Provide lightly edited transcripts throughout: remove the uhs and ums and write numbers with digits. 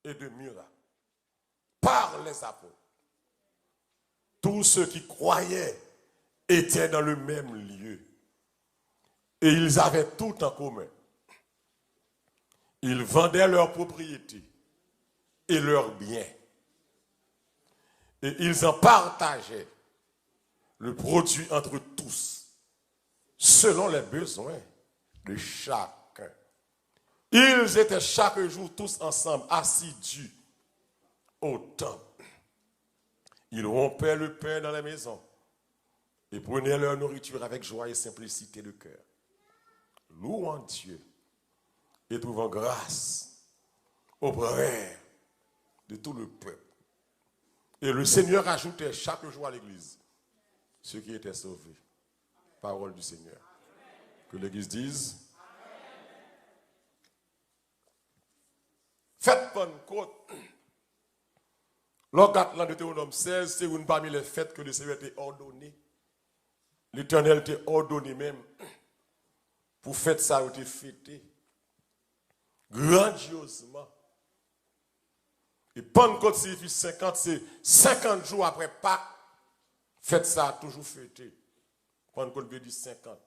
et de miracles par les apôtres. Tous ceux qui croyaient étaient dans le même lieu. Et ils avaient tout en commun. Ils vendaient leurs propriétés et leurs biens. Et ils en partageaient le produit entre tous, selon les besoins de chacun. Ils étaient chaque jour tous ensemble, assidus au temple. Ils rompaient le pain dans les maisons et prenaient leur nourriture avec joie et simplicité de cœur, louant Dieu et trouvant grâce auprès de tout le peuple. Et le Seigneur ajoutait chaque jour à l'église ceux qui étaient sauvés. Parole du Seigneur. Que l'église dise. Fête Pentecôte. L'orgate dans Deutéronome 16, c'est une parmi les fêtes que le Seigneur était ordonné. L'Éternel était ordonné même pour fête ça a été fêté grandiosement. Et Pentecôte signifie 50, c'est 50 jours après Pâques. Fête ça a toujours fêté. Pentecôte veut dire 50.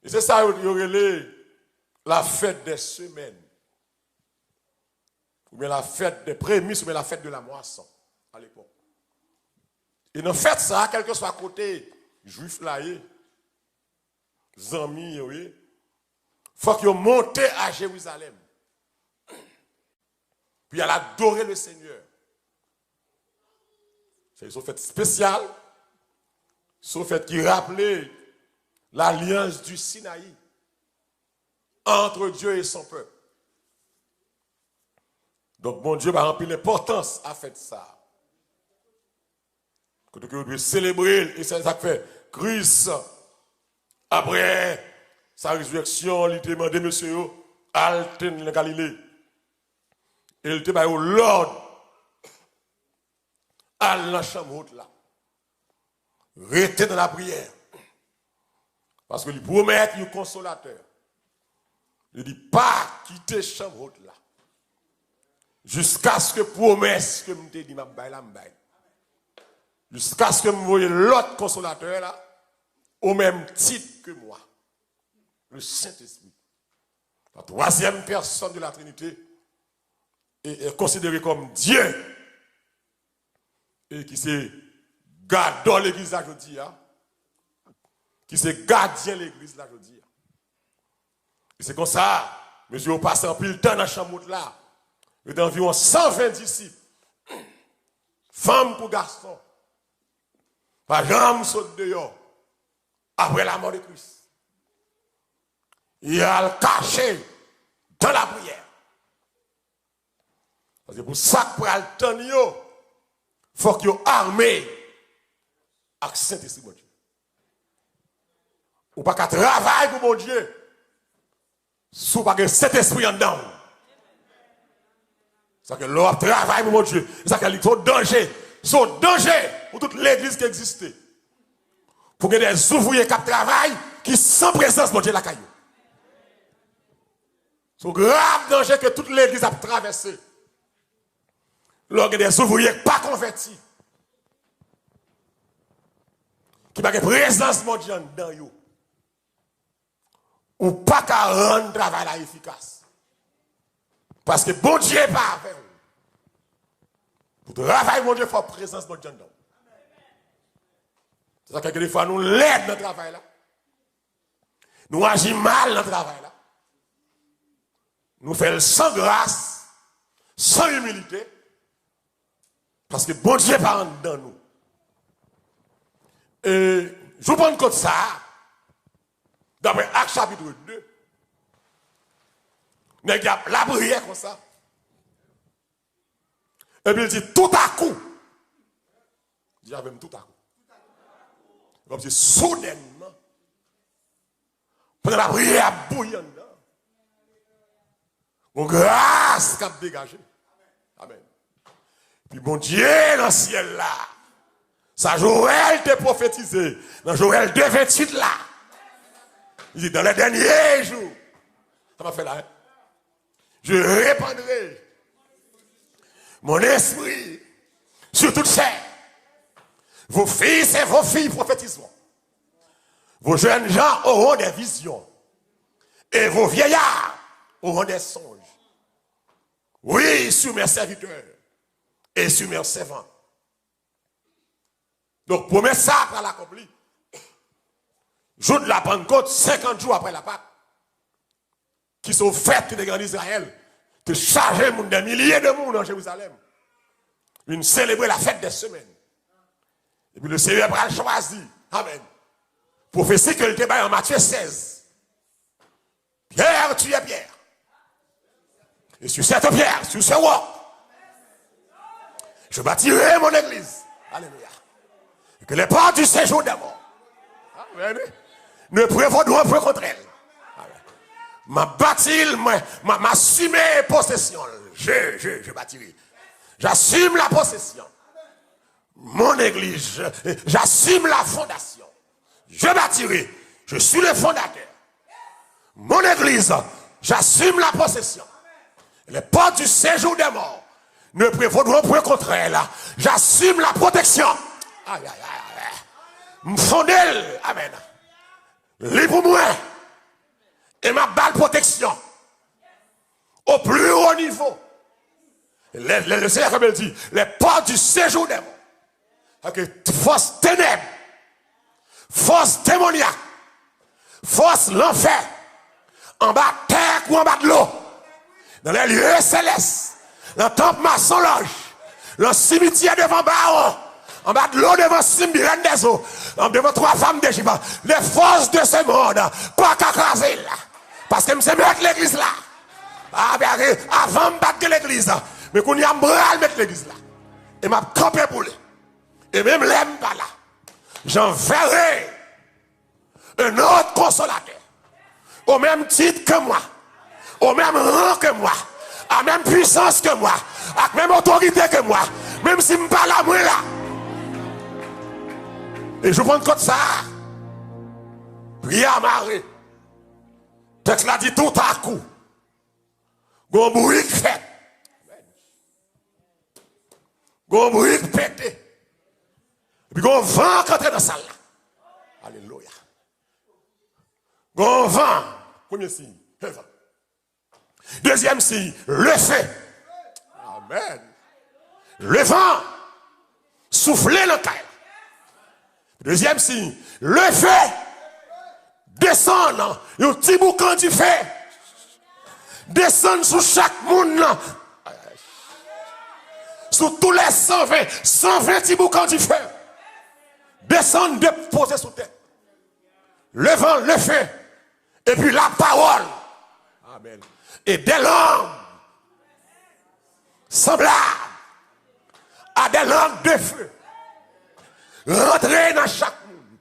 Et c'est ça, il y aurait la fête des semaines. Ou bien la fête des prémices, ou bien la fête de la moisson, à l'époque. Et dans fête ça, quel que soit côté juif là, zami, il faut qu'ils montent à Jérusalem. Puis elle a adoré le Seigneur. C'est une fête spéciale. C'est une fête qui rappelait l'alliance du Sinaï entre Dieu et son peuple. Donc, bon Dieu va remplir l'importance à faire ça. Quand on doit célébrer, et c'est ça que fait Christ, après sa résurrection, il a demandé, monsieur, à la Galilée. Et il était au Lord, à la chambre haute là. Restez dans la prière. Parce que il promet un consolateur. Il dit pas quitter la chambre haute là. Jusqu'à ce que promesse que je te dis, jusqu'à ce que je voie l'autre consolateur là, au même titre que moi. Le Saint-Esprit. La troisième personne de la Trinité est considéré comme Dieu et qui s'est gardé l'église aujourd'hui, qui s'est gardien l'église aujourd'hui. Et c'est comme ça, monsieur, on passe en pile temps dans la chambre là, il y a environ 120 disciples, femmes pour garçons, par exemple, saute dehors, après la mort de Christ. Il a le caché dans la prière. Parce que pour ça que pour le temps, il faut qu'ils soient armés avec Saint-Esprit, mon Dieu. Ou pas qu'à travailler pour mon Dieu, sous pas que Saint-Esprit en dedans. C'est que l'on travaille pour mon Dieu. C'est qu'il y a trop de danger. C'est danger pour toute l'église qui existe. Pour que des ouvriers qui travaillent, qui sans présence de mon Dieu la caillou. C'est un grave danger que toute l'église a traversé. Lorsque des ouvriers pas convertis, qui n'ont pas de présence de Dieu dans eux, ou pas qu'à rendre le travail efficace. Parce que bon Dieu n'est pas avec vous. Pour travailler, mon Dieu, il faut la présence de Dieu dans vous. C'est ça que des fois nous l'aidons dans le travail là. Nous agissons mal dans le travail là. Nous faisons sans grâce, sans humilité. Parce que bon Dieu n'est pas dans nous. Et je vous prends compte ça. D'après Actes chapitre 2. Mais il y a la prière comme ça. Et puis il dit tout à coup. Il dit même tout à coup. Comme si soudainement, pendant la prière bouillante, mon grâce qui a dégagé. Amen. Puis bon Dieu dans le ciel là, ça Joël t'a prophétisé. Dans Joël 2:28 là. Il dit dans les derniers jours. Ça m'a fait là. Hein? Je répandrai mon esprit sur toute chair. Vos fils et vos filles prophétiseront. Vos jeunes gens auront des visions. Et vos vieillards auront des songes. Oui, sur mes serviteurs et sur mes servants. Donc, promesse ça après l'accompli. Jour de la Pentecôte, 50 jours après la Pâque, qui sont fêtes de grand Israël, de charger des milliers de monde en Jérusalem. Une célébrer la fête des semaines. Et puis le Seigneur a choisi. Amen. Prophétie que le débat en Matthieu 16. Pierre, tu es Pierre. Et sur cette pierre, sur ce roc, je bâtirai mon église. Alléluia. Et que les portes du séjour des morts ne prévaudront point contre elle. Ma bâti, m'assumer possession. Je bâtirai. J'assume la possession. Mon église, j'assume la fondation. Je bâtirai. Je suis le fondateur. Mon église, j'assume la possession. Les portes du séjour des morts ne prévaudront point contre elle. J'assume la protection. Aïe, aïe, aïe. M'fondel. Amen. Libre moi. Et ma balle protection. Au plus haut niveau. Le Seigneur, comme il dit, les portes du séjour des morts. Avec force ténèbres, force démoniaque, force l'enfer, en bas de terre ou en bas de l'eau, dans les lieux célestes, dans le temple maçon loge, dans le cimetière devant Baron, en bas de l'eau devant Simbirène des eaux, devant trois femmes d'Égypte, les forces de ce monde, pas qu'à craser là. Parce que je sais mettre l'église là. Avant de battre l'église, mais qu'on y a bral mettre l'église là. Et m'a campé pour lui. Et même l'aime pas là. J'enverrai un autre consolateur. Au même titre que moi. Au même rang que moi. À la même puissance que moi. À la même autorité que moi. Même si je ne parle pas moi là. Et je prends compte ça. Prière marée. Texte l'a dit tout à coup. Gon bruit fait. Gon bruit pété. Et puis gon vent qui entre dans la salle. Alléluia. Gon vent. Premier signe, le vent. Deuxième signe, le feu. Amen. Le vent. Souffler le caille. Deuxième signe, le feu. Descendre. Un petit boucan du feu. Descendre sur chaque monde. Sur tous les 120 petits boucans du feu. Descendre, déposer sous terre. Le vent, le feu. Et puis la parole. Amen. Et des langues semblables à des langues de feu. Rentrer dans chaque monde.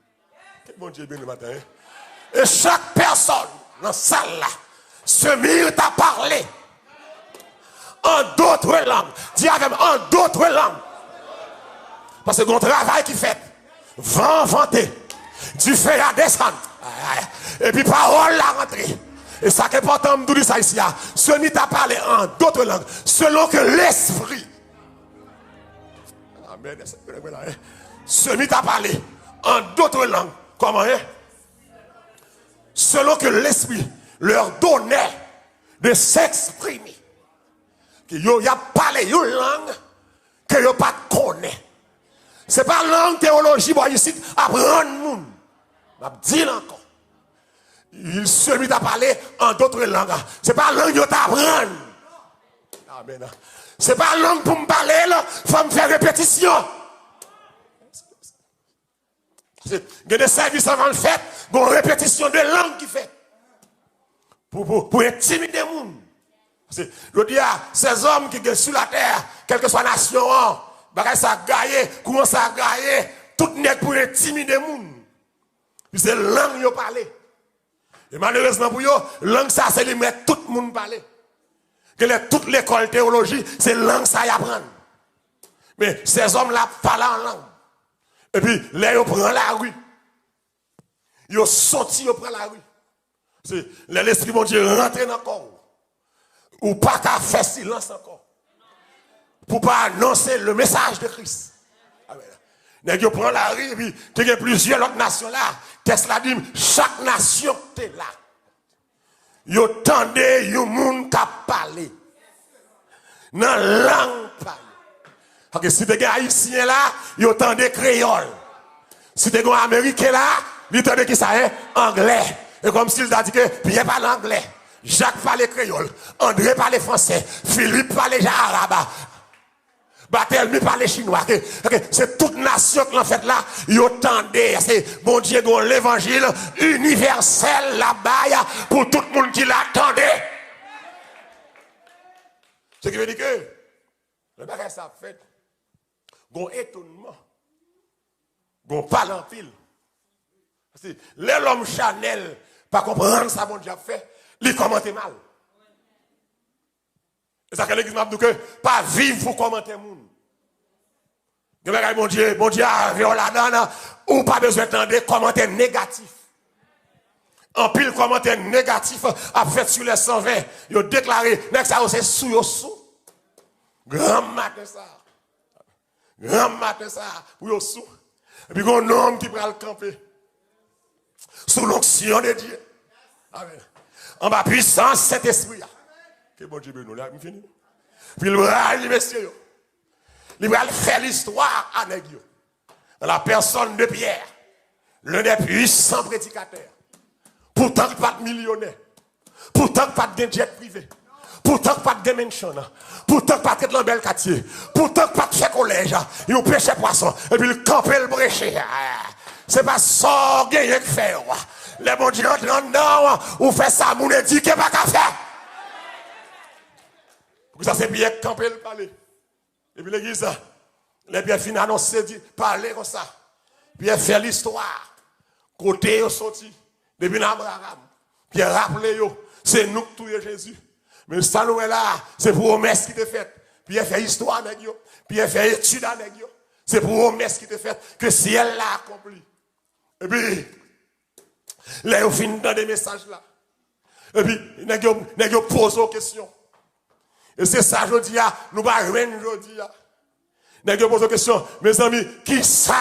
Quel bon Dieu bien le matin. Et chaque personne dans la salle là se mit à parler en d'autres langues. Dis avec moi, en d'autres langues. Parce que mon travail qui fait, vent vanter, du feu à descendre. Et puis parole la rentrée. Et ça qui est important de dire ça ici, se mit à parler en d'autres langues, selon que l'esprit. Amen. Se mit à parler en d'autres langues. Comment hein? Selon que l'esprit leur donnait de s'exprimer. Il y a parlé une langue que vous pas connaît. Ce n'est pas langue théologie, bon, ici, apprendre le monde. Je dis encore. Il se mit à parler en d'autres langues. Ce n'est pas langue que vous apprendre. Amen. Ce n'est pas langue pour me parler, il faut me faire répétition. Il y a des services avant le fait, il y a une répétition de langue qui fait. Pour intimider les gens. Je dis à ces hommes qui sont sur la terre, quelle que soit la nation, ça a gagné, comment ça a gagné, tout n'est pour intimider les gens. Puis c'est la langue qu'ils parlent. Et malheureusement pour eux, la langue ça, c'est de mettre tout le monde parler. Toute l'école de théologie, c'est la langue ça y apprendre. Mais ces hommes-là parlent en langue. Et puis, là, ils prennent la rue. Ils sortent, ils prennent la rue. C'est l'esprit mon Dieu rentre dans le corps. Ou pas qu'à faire silence encore. pour pas annoncer le message de Christ. Nèg yo prend la rue, puis il y a plusieurs autres nations là. Qu'est-ce que dit? Chaque nation est là. Yo tendez yon moun ka parler. Dans langue parler. Parce que si tu es haïtien là, yo tendez créole. Si tu es américain là, il tendez qui ça est anglais. Et comme s'il a dit que Pierre parle anglais, Jacques parle créole, André parle français, Philippe parle arabe. Barthélemy parle chinois. C'est toute nation qui en fait là, ils tendez. C'est bon Dieu, l'évangile universel là-bas pour tout le monde qui l'attendait. Ce qui veut dire que le bagage ça fait, bon étonnement, bon parle en pile. L'homme Chanel, pas comprendre ça, bon Dieu a fait, il commente mal. C'est ça que l'église m'a dit que pas vivre pour commenter moun. Mon Dieu a là-dedans, ou pas besoin d'entendre commentaires négatifs. En pile commentaire négatif a fait sur les 120. Il a déclaré, ça c'est sous. Grand matin ça. Grand matin ça. Pour yo sous. Et puis un homme qui va le camper. Sous l'onction de Dieu. Amen. En bas puissance cet esprit. Que bon Dieu nous là, fini. Puis il va aller, messieurs. Il va faire l'histoire à Nèg yo. Dans la personne de Pierre, l'un des puissants prédicateurs. Pourtant pas de millionnaire. Pourtant pas de jet privé. Pourtant pas de dimension. Pourtant pas de dans bel quartier. Pourtant pas de fait collège. Il ont pêché poisson. Et puis il campait le bréché. C'est pas ça qu'il y a fait. Les bons dieux rentrent dedans. Ou fait ça, moun dit qu'il n'y a pas qu'à faire. Ça c'est bien camper le palais. Et puis l'église, les bien fin annoncer, parler comme ça. Puis faire l'histoire. Côté au sorti. Depuis Abraham. Puis rappelez yo, c'est nous qui tuons Jésus. Mais ça nous est là, c'est pour promesse qui te fait. Puis il fait histoire avec yo. Puis il fait étude avec yo. C'est pour promesse qui te fait que si elle l'a accompli. Et puis, là, on finit dans des messages là. Et puis, il pose aux questions. Et c'est ça, je dis, nous pas rien, je dis. Il pose aux questions, mes amis, qui ça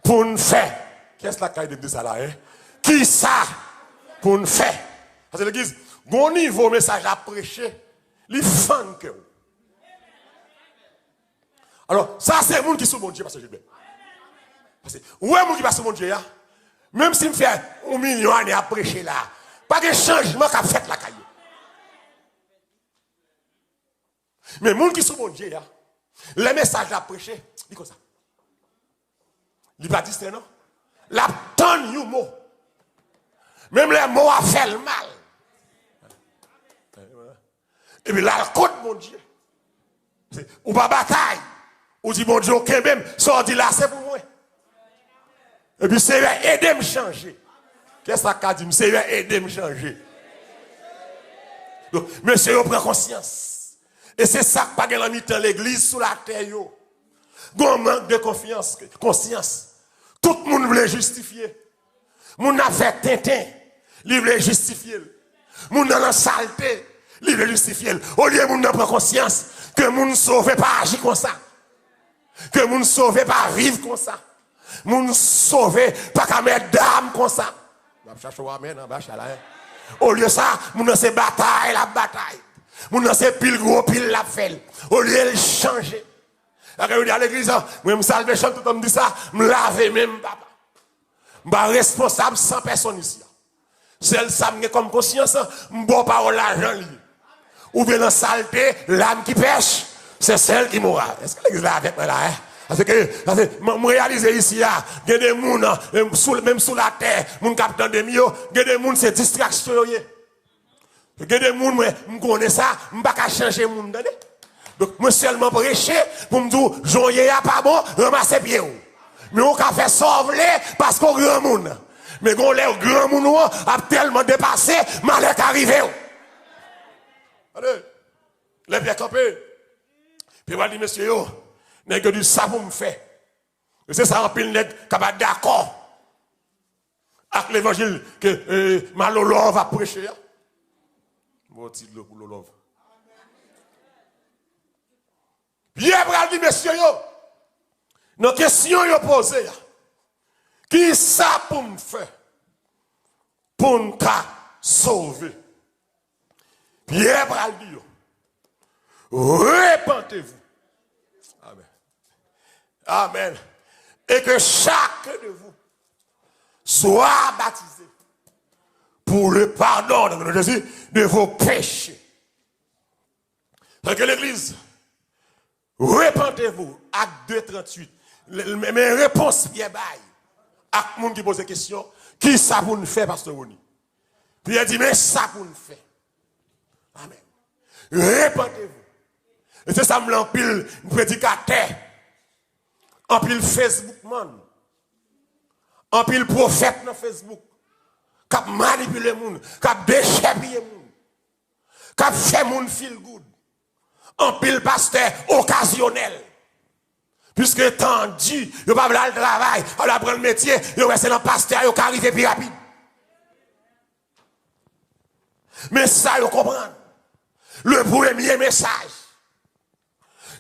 pour nous faire? Qu'est-ce que la de ça là, hein? Qui ça pour nous faire? Parce que l'église, bon niveau message à prêcher, il fan que. Alors, ça c'est le monde qui est sur mon Dieu, parce que je vais. Parce que, où est le monde qui passe sur mon Dieu, même si je fais 1 million d'années à prêcher là, pas de changement qu'a fait la caille. Mais le monde qui est sur mon Dieu, les messages à prêcher, dit comme ça. Il va dire, non? La tonne you mot. Même les mots a fait le mal. Et puis là, le code, mon Dieu. Ou pas bataille. Ou dit, mon Dieu, ok, même, ça dit là, c'est pour moi. Et puis, c'est aider à me changer. Qu'est-ce que ça dit? C'est aider à me changer. Donc, monsieur, on prend conscience. Et c'est ça que pas dans l'église sous la terre. On manque de conscience. Tout le monde voulait justifier. Moun a fait Tintin, il voulait justifier. Moun dans la saleté, il voulait justifier. Au lieu moun n'a pas conscience que moun sauvé pas agir comme ça. Que moun sauvé pas vivre comme ça. Moun sauvé pas qu'à mettre d'âme comme ça. Au lieu de ça, moun dans ces batailles, la bataille. Moun dans ces pile gros, pile la fait. Au lieu de changer. Quand je dis à l'église, moi me salve chante tout le monde dit ça, me laver même papa. Je suis responsable sans personne ici. Celle ça me comme conscience, je ne bois pas l'argent. Ou bien la saleté, l'âme qui pêche, c'est celle qui mourra. Est-ce que l'église est avec moi là? Parce que je réalise ici, il y a des gens, même sous la terre, mon capitaine de mio, il y a des gens, c'est distraction. Il y a des gens, je connais ça, je ne peux pas changer le monde. Donc, moi seulement prêcher pour me dire, Jean-Yé a pas bon, ramasser pied. Mais on a fait sauver parce qu'on grand monde. Mais quand le grand monde a tellement dépassé, malheur arrivé. Allez, les pieds campés. Puis on va dire, monsieur, n'est que du ça pour me faire. Et c'est ça en pile n'est capable d'accord avec l'évangile que Malolov va prêcher. Bon titre pour Lolov. Pierre pral dit, messieurs, nos questions yo posées, qui ça pour me faire? Pour nous sauver. Pierre pral dit, répentez-vous. Amen. Amen. Et que chacun de vous soit baptisé pour le pardon de vos péchés. Donc l'église, répentez-vous, acte 2, 38. Mes réponses bien bail. À tout le monde qui pose des questions, qui ça pour nous faire, pasteur Roni? Puis il dit, mais ça pour nous faire. Amen. Répentez-vous. Et c'est ça, me l'empile, un prédicateur, en pile Facebook, man. En pile prophète dans Facebook, qui a manipulé le monde, qui a déchiré le monde, qui a fait le monde feel good. En pile pasteur occasionnel. Puisque tant dit, il va pas le travail, il va prendre le métier, il va rester dans le pasteur, il va arriver plus rapide. Mais ça, il comprend. Le premier message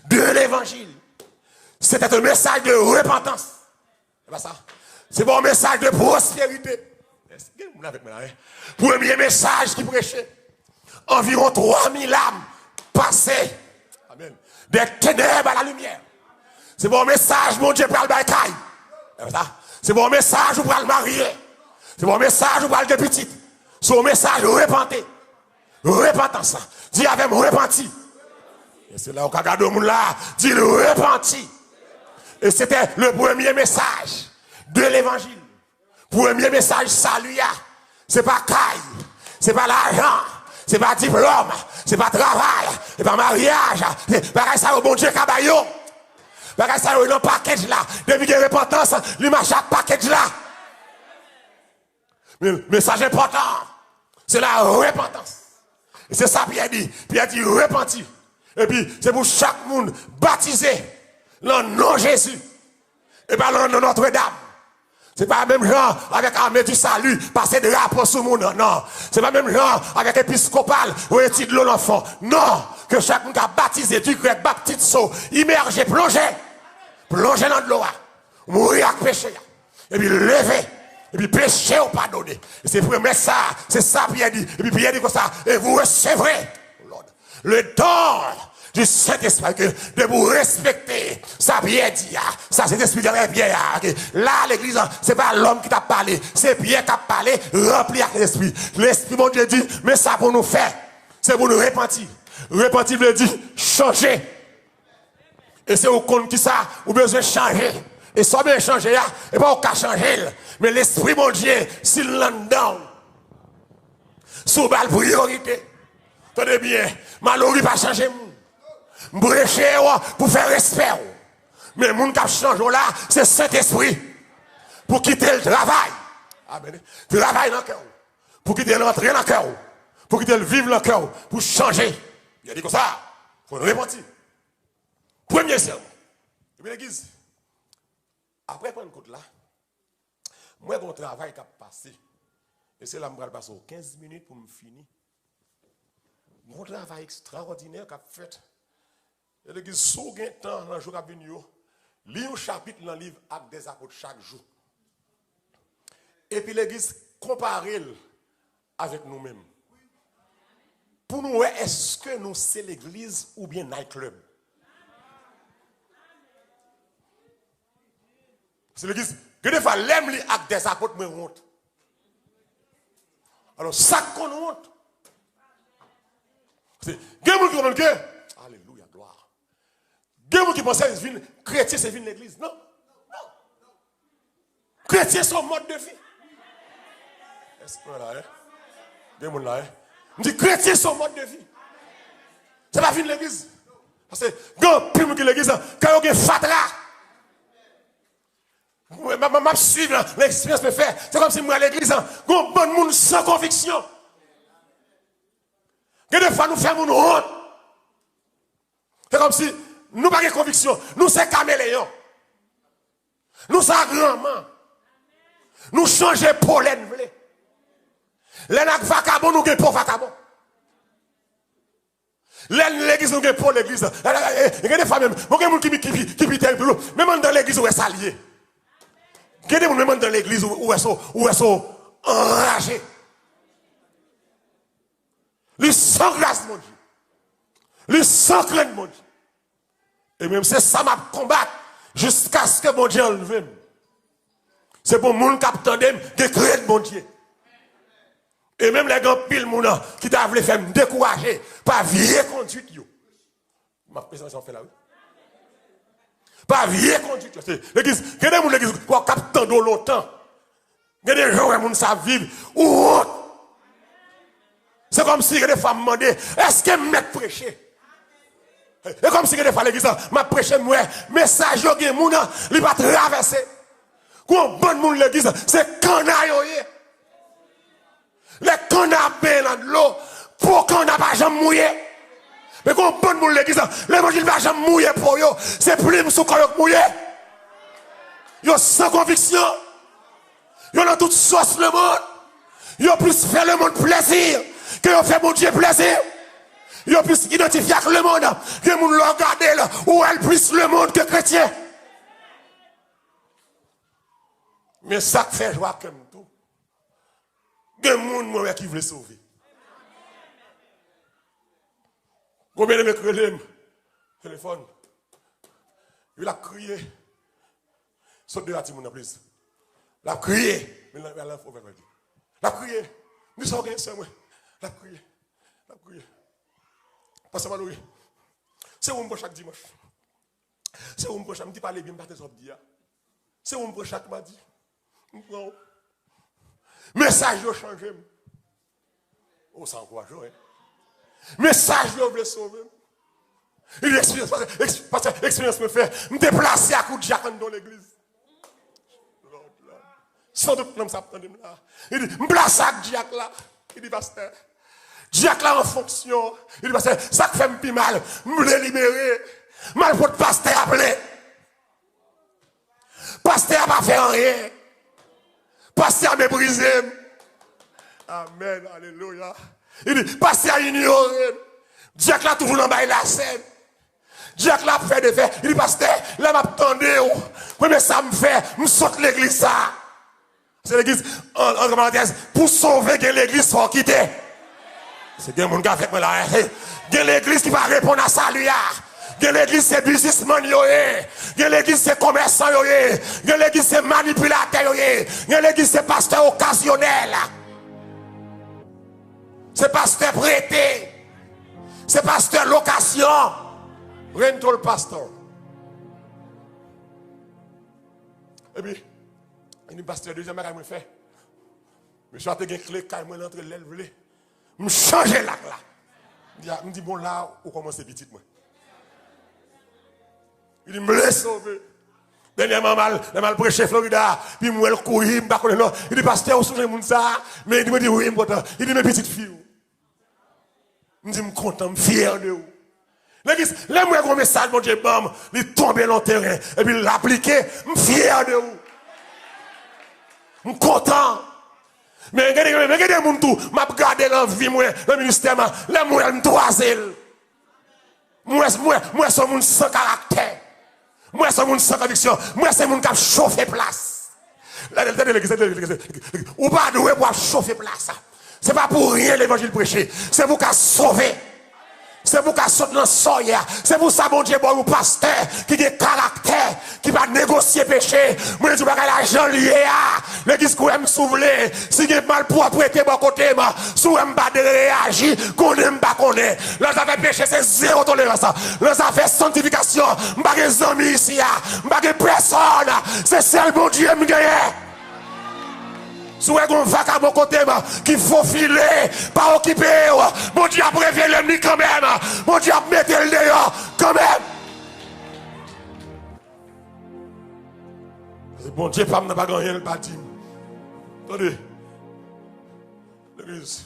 de l'évangile, c'était un message de repentance. C'est pas ça. C'est pas un message de prospérité. Premier message qui prêchait. Environ 3000 âmes passées. Amen. Des ténèbres à la lumière. C'est bon message, mon Dieu, pour le bataille. C'est bon message pour le marier. C'est bon message pour le petit. C'est un message repentez. Repentance. Dis avec moi, repenti. Et c'est là où Kagado Moula dit le repenti. Et c'était le premier message de l'évangile. Premier message, salut. C'est pas caille. C'est pas l'argent. C'est pas diplôme. C'est pas travail. C'est pas mariage. C'est pas ça au bon Dieu Kabayo. Bagay ça dans package là, depuis que repentance, il marche chaque package là. Mais le message important, c'est la repentance. Et c'est ça Pierre dit. Pierre dit repentir. Et puis c'est pour chaque monde baptisé dans le nom de Jésus. Et pas dans Notre-Dame. C'est pas le même genre avec l'armée du salut, passer de rapport sur le monde. Non. C'est pas le même genre avec épiscopal ou étude de l'enfant. Non. Que chaque monde a baptisé du grec, baptisé, immergé, plongé dans de l'eau, mourir avec péché. Et puis lever. Et puis péché ou pardonner. Et c'est pour mettre ça. C'est ça Pierre dit. Et puis Pierre dit comme ça. Et vous recevrez le don du Saint-Esprit, de vous respecter. Ça Pierre dit, ça c'est l'esprit de Pierre. Là, l'église, c'est pas l'homme qui t'a parlé, c'est Pierre qui a parlé, rempli avec l'esprit. L'esprit, mon Dieu dit, mais ça pour nous faire, c'est pour nous repentir. Repentir veut dire changer. Et c'est au compte qui ça, vous besoin de changer. Et ça bien changer, et pas au cas changer. Mais l'esprit, mon Dieu, s'il l'en donne, sous la priorité. Tenez bien, malheureux pas changer. Brécher pour faire respect. Mais le monde qui change là, c'est Saint-Esprit. Pour quitter le travail. Amen. Travail dans le cœur. Pour quitter l'entrée dans le cœur. Pour quitter le vivre dans le cœur. Pour changer. Il a dit comme ça. Il faut nous repentir. Premier sermon. Et bien l'église. Après prendre compte là, moi j'ai un travail qui a passé. Et c'est là que je vais passer 15 minutes pour me finir. Mon travail extraordinaire qu'a fait. Et l'église, si vous avez temps dans le jour à venir, lisez un chapitre dans le livre Actes des Apôtres chaque jour. Et puis l'église, comparez-le avec nous-mêmes. Pour nous, est-ce que nous c'est l'église ou bien nightclub? C'est l'église. Que des fois, l'aime les Actes des Apôtres, mais honte. Alors, ça qu'on honte. C'est quelqu'un qui comprend que, alléluia, gloire. Quelqu'un qui pense que chrétien, c'est vivre l'église. Non. Non. Chrétien, c'est un mode de vie. Est-ce que là, hein? Quelqu'un là, hein? On dit chrétien, c'est un mode de vie. C'est pas vivre l'église. Parce que, quand on qui l'église, quand on a fatra, je suis l'expérience me fait. C'est comme si moi à l'église, on bon monde sans conviction. Que des fois nous faisons une honte. C'est comme si nous n'avons pas de conviction. Nous sommes caméléons. Nous sommes grand-mans. Nous changeons pollen. Les nak vacabon, nous sommes pas vacabon. L'église, on est pour l'église. Il y a des femmes, même, il y a des gens qui pitent un peu. Même dans l'église, où est s'allier. Il y a des gens même dans l'église où est enragés. Le sang grâce, mon Dieu. Le sang crainte, mon Dieu. Et même c'est ça m'a combattre jusqu'à ce que mon Dieu enlève. C'est pour mon capitaine de crainte, mon Dieu. Et même les grands piles qui t'a voulu faire me décourager par vieille conduite. Ma présence en fait là. Par vieille conduite. L'église, il y a des gens l'église qui ont capté dans longtemps. Il y a des gens qui savent vivre ou autre. C'est comme si il y a des femmes demandaient, est-ce que m'être prêché? Et comme si il y a des fois l'église m'a prêché moi, message yo gen moun li va traverser. Quand bon moun l'église, c'est canaille. Les canapés dans l'eau pour qu'on n'a pas jamais mouillé. Mais quand bon moun l'église, l'évangile va jamais mouiller pour yo, c'est plume sous corps mouillé. Yo sans conviction. Yo dans toute sauce le monde. Yo plus faire le monde plaisir que yo fait mon Dieu plaisir. Yo plus identifier avec le monde que moun le regarder là ou elle plus le monde que chrétien. Mais ça fait joie comme tout. Des gens qui veulent sauver. Combien de me téléphone. Il a crié. Saute de la timoun en plus. Il a crié. Mais il a crié. Nous sommes c'est moi. Il a crié. Il a crié. Parce que c'est où chaque dimanche. C'est où pour chaque me dit parler bien, pas c'est où pour chaque m'a dit. Message a changé. Oh, c'est encourageant. Message a voulu sauver. Il expérience me fait me déplacer à coup de jacques dans l'église. Sans doute, l'homme s'attendait là. Il dit, me place à Jacques là. Il dit, pasteur, Jacques là en fonction. Il dit, pasteur, ça fait me plus mal. Me libérer. Mal pour le pasteur appeler. Pasteur n'a pas fait rien. Pasteur m'a brisé. Amen, alléluia. Il dit, pasteur ignoré. Jacques là toujours dans la scène. Jacques là fait des faits. Il dit, pasteur, là m'attendais. Mais ça me fait, me saute l'église ça. C'est l'église, en parenthèse, pour sauver que l'église soit quittée. C'est bien mon gars avec moi là. Il y a l'église qui va répondre à ça, lui. Il y a l'église, c'est businessman, il y a l'église, c'est commerçant, il y a l'église, c'est manipulateur, il y a l'église, c'est pasteur occasionnel. C'est pasteur prêté. C'est pasteur location. Rental pasteur. Et puis, il dit, pasteur, deuxième bagage, me fait. Monsieur a une clé, quand moi l'entre l'aile, me changer là. Il me dit, bon là, où commence petit moi. Il dit, me laisse sauver. Dernièrement, mal prêché Florida, puis moi le courir, il dit, pasteur, où sont ça? Mais il me dit, oui, il dit, mes petites filles. Il me dit, je suis content, je suis fier de vous. L'église, les moi un message, mon Dieu, bam, il tombe dans le terrain, et puis l'appliquer, je suis fier de vous. Je suis content. Mais il y a des gens qui m'ont gardé dans la vie, le ministère, les moi, je suis toisé. Moi, je suis un sans caractère. Moi, je suis un sans conviction. Moi, c'est un qui a chauffé place. Ou pas doué pour chauffer place. Ce n'est pas pour rien l'évangile prêché. C'est pour qu'à sauver. C'est pour qu'à sauter dans le soya. C'est pour ça, mon Dieu, bon, pasteur, qui a caractère, qui va négocier péché. Moi, je dis, l'argent lié à l'église qu'on aime soulever. Si il y a mal pour prêter mon côté, si on aime pas de réagir, qu'on aime pas qu'on est. Là, ça fait péché, c'est zéro tolérance. Là, ça fait sanctification. Je n'ai pas de amis ici, je n'ai pas de personne. C'est seul, mon Dieu, me gagne. Si vous avez un vac à mon côté, qu'il faut filer, pas occuper, mon Dieu a prévu l'ennemi quand même, mon Dieu a mis le dehors quand même. Mon Dieu, pas n'a pas gagné le bâtiment. Attendez, l'église,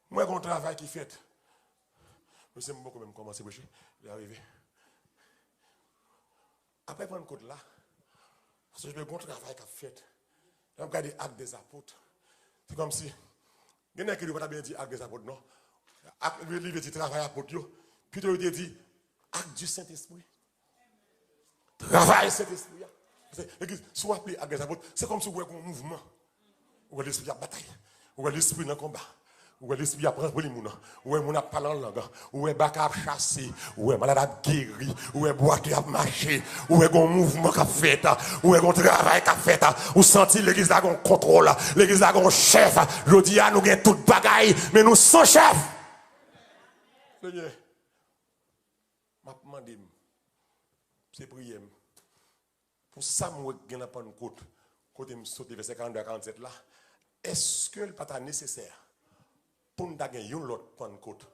moi j'ai un travail qui fait. Je sais beaucoup même comment c'est prêché, il est arrivé. Après prendre le code là, parce que je veux un travail qui fait. On regarde les actes des apôtres. C'est comme si, il y en a qui ne veut pas bien dire actes des apôtres, non. Le livre dit travail à porte, puis tu te dit acte du Saint-Esprit. Travail Saint-Esprit. L'église, soit appelé acte des apôtres, c'est comme si vous avez un mouvement. Où l'esprit a bataille, où l'esprit dans le combat, où l'esprit a pris les gens, où mon a parlé en langue, où bac a chassé, où malade a guéri, où boité a marché, où un mouvement qui a fait, où un travail qui a fait, où senti l'église a un contrôle, l'église a un chef. Je dis à nous avons toute bagaille, mais nous sommes chefs. Seigneur, je demande, c'est prier. Pour ça, je ne pas une côte, côté me sauter verset 42 à 47 là. Est-ce que le pas nécessaire pour nous gagner une autre Pentecôte?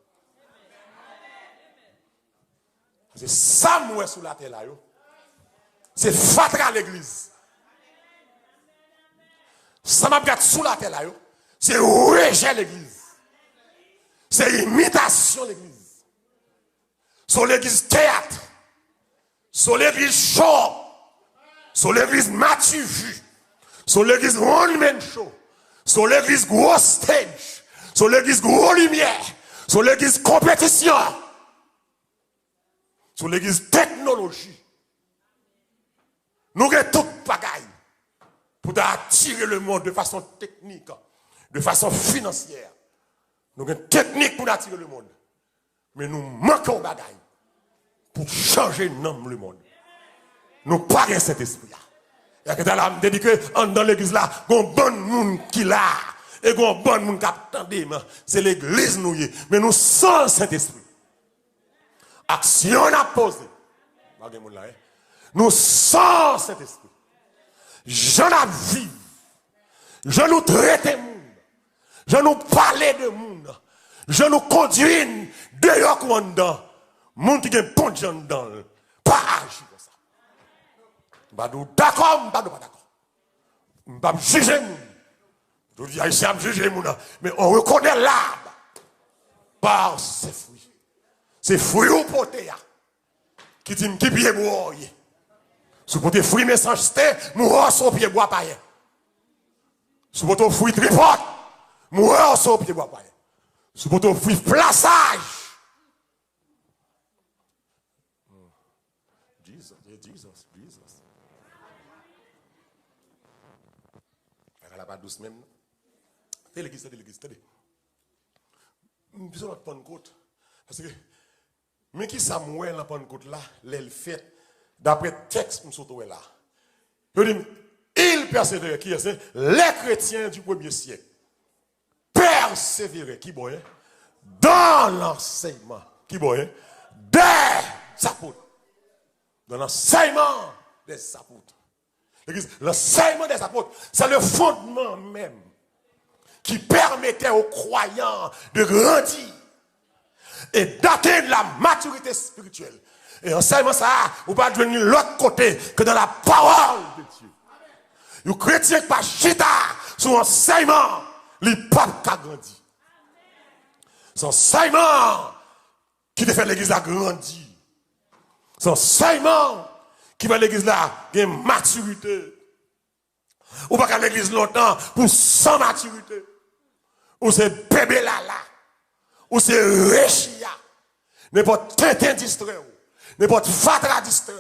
C'est ça moi sous la terre là. C'est fatra l'église. Ça m'a gâté sous la terre là. C'est rejet l'église. C'est imitation l'église. Sur l'église théâtre. Sur l'église show. Sur l'église mature. Sur l'église one man show. Sur l'église gros stage, sur l'église gros lumière, sur l'église compétition, sur l'église technologie. Nous avons tout bagaille pour attirer le monde de façon technique, de façon financière. Nous avons une technique pour attirer le monde. Mais nous manquons de bagaille pour changer le monde. Nous n'avons pas cet esprit-là. Il y a que dans l'âme dit que dans l'église là, il y a un bon monde qui l'a. Et il y a un bon monde qui attend. C'est l'église nous. Mais nous sommes Saint-Esprit. Action à poser. Nous sommes Saint-Esprit. Je la vive. Je nous traite de monde. Je nous parle de monde. Je nous conduis dehors ou en dedans. Monde qui a un pont dedans. Pas agir comme ça. Nous d'accord, pas d'accord. Nous ne pas juger. Je dis, ici, à juger. Mais on reconnaît l'arbre par ses fruits. C'est fruits ou poté. Qui dit, qui pied bois. Si vous avez fruits méchanceté, mourir son pied bois païen. Si vous avez fruits tripote, mourir son pied bois païen. Si vous avez fruits plaçage. Jesus. Elle n'a pas douce même. C'est l'église. Nous besoin de Pentecôte. Parce que, mais qui Samuel dans Pentecôte là, l'elle fait, d'après le texte, nous sommes là. Il persévérait, qui est les chrétiens du 1er siècle. Persévérer, qui boit, dans l'enseignement, qui boit, des apôtres. Dans l'enseignement des apôtres. L'enseignement des apôtres, c'est le fondement même qui permettait aux croyants de grandir et d'atteindre la maturité spirituelle. Et l'enseignement, ça, vous ne pouvez pas venir de l'autre côté que dans la parole de Dieu. Les chrétiens qui pas chita sur l'enseignement, les papes qui grandi. C'est l'enseignement qui te fait l'église à grandir. C'est l'enseignement qui va l'église là, une maturité. Ou pas qu'à l'église longtemps pour sans maturité. Ou c'est bébé là. Ou c'est réchia. N'importe Tintin distrait. N'importe Fatra distrait.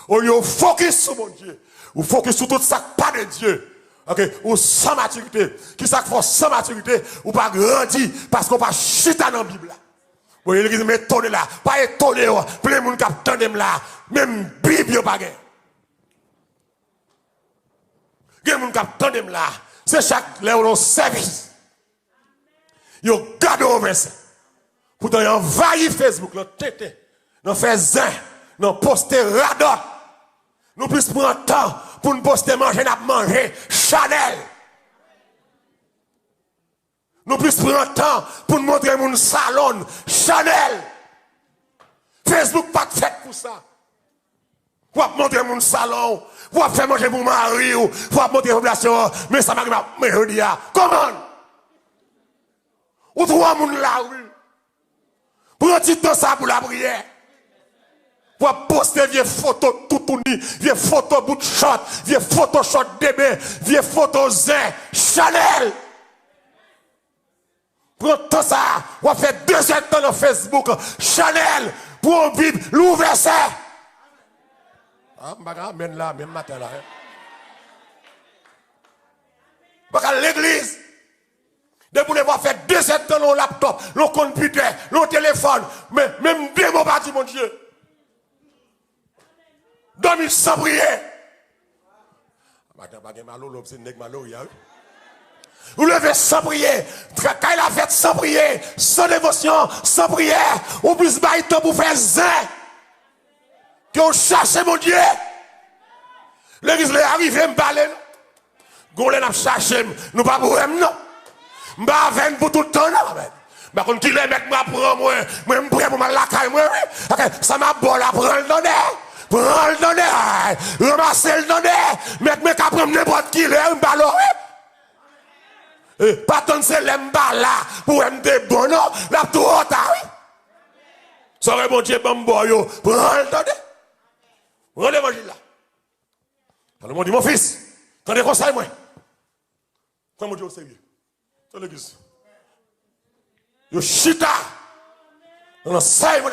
Ou il focus sur mon Dieu. Ou focus sur tout ça pas de Dieu. Ok, ou sans maturité. Qui ça fait sans maturité? Ou pas grandi parce qu'on pas chita dans la Bible là. Vous voyez l'église m'étonne là. Pas étonné. Plein de monde qui attendent là. Même Bible pas gain. Il y a des gens qui attendent là. C'est chaque l'heure service. Ils gardent au verset. Pourtant, ils envahissent Facebook, ils tété, ils font zin, ils postent radot. Nous plus prendre temps pour nous poster manger, nous manger Chanel. Nous plus prendre temps pour nous montrer mon salon Chanel. Facebook pas fait pour ça. Pour montrer mon salon, pour faire manger mon mari, pour montrer la population, mais ça m'arrive à me dire, comment? Ou trois moun la rue. Pour un petit temps ça pour la prière. Pour poster vieille photo tout nu, vieille photo bout de shot, vieille photo shot bébé, vieille photo zin, Chanel. Prends tout ça, on fait 2 heures de temps dans Facebook, Chanel, pour une Bible, l'ouvert ça. Ah, je vais là, même matin là. Parce que l'église, de vous voir faire 2 heures de temps dans le laptop, le computer, le téléphone, mais même 2 mots pas dit, mon Dieu. Dormir sans prier. Vous levez sans prier. Quand il a fait sans prier, sans dévotion, sans prière, ou plus bas temps pour faire zin. Que on cherche mon Dieu. L'église est arrivée, me parler. Goulé n'a cherché, nous pas pour elle, non. M'ba avec pour tout le temps, non. Bah, quand il est mec, m'a prend moi, me prêt pour ma lacaille, moi, ça m'a bon la prendre le donner. Prends le donner, ramassez le donner, mettre mes capres n'importe qui, le ballon. Pas tant c'est l'emba là, pour me bon, non, la tout haute, oui. Ça aurait bon Dieu, bon boyo, prends le donner. Prends l'évangile là. Alors, mon dit, mon fils, t'as des conseils, moi. Prends mon Dieu au sérieux. Dans l'église. Yo chita. Dans le saï, mon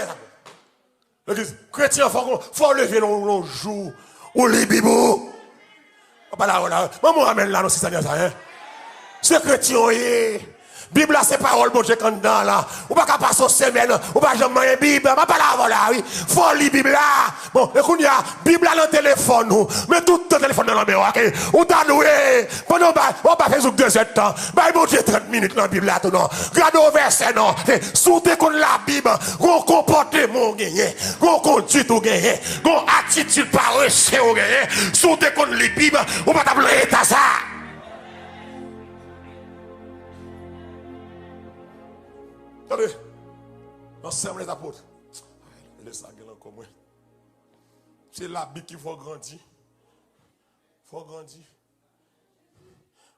l'église. Chrétien, il faut lever le jour. Ou les bibous. Pas là, maman ramène là, non, si ça vient ça, hein. C'est chrétien, Bible là, c'est parole, bon Dieu, quand dans là. Ou pas qu'à passer aux semaines, ou pas jamais une Bible, ma pas là, oui. Faut lire Bible là. Bon, écoute, il y a Bible là dans le téléphone, nous. Mais tout le téléphone dans la mémoire, ok. Ou t'as noué. Pendant, on va faire 2 heures de temps. Bah, bon Dieu, 30 minutes dans la Bible là, tout non. Regardez au verset, non. Sous tes contre la Bible, qu'on comportement gagné, qu'on conduite ou gagné, qu'on attitude par rejet ou gagné. Sous tes contre les Bibles, ou pas t'appeler à ça. Attendez, ensemble les apôtres. Laisse ça encore moins. C'est la Bible qu'il faut grandir. Il faut grandir.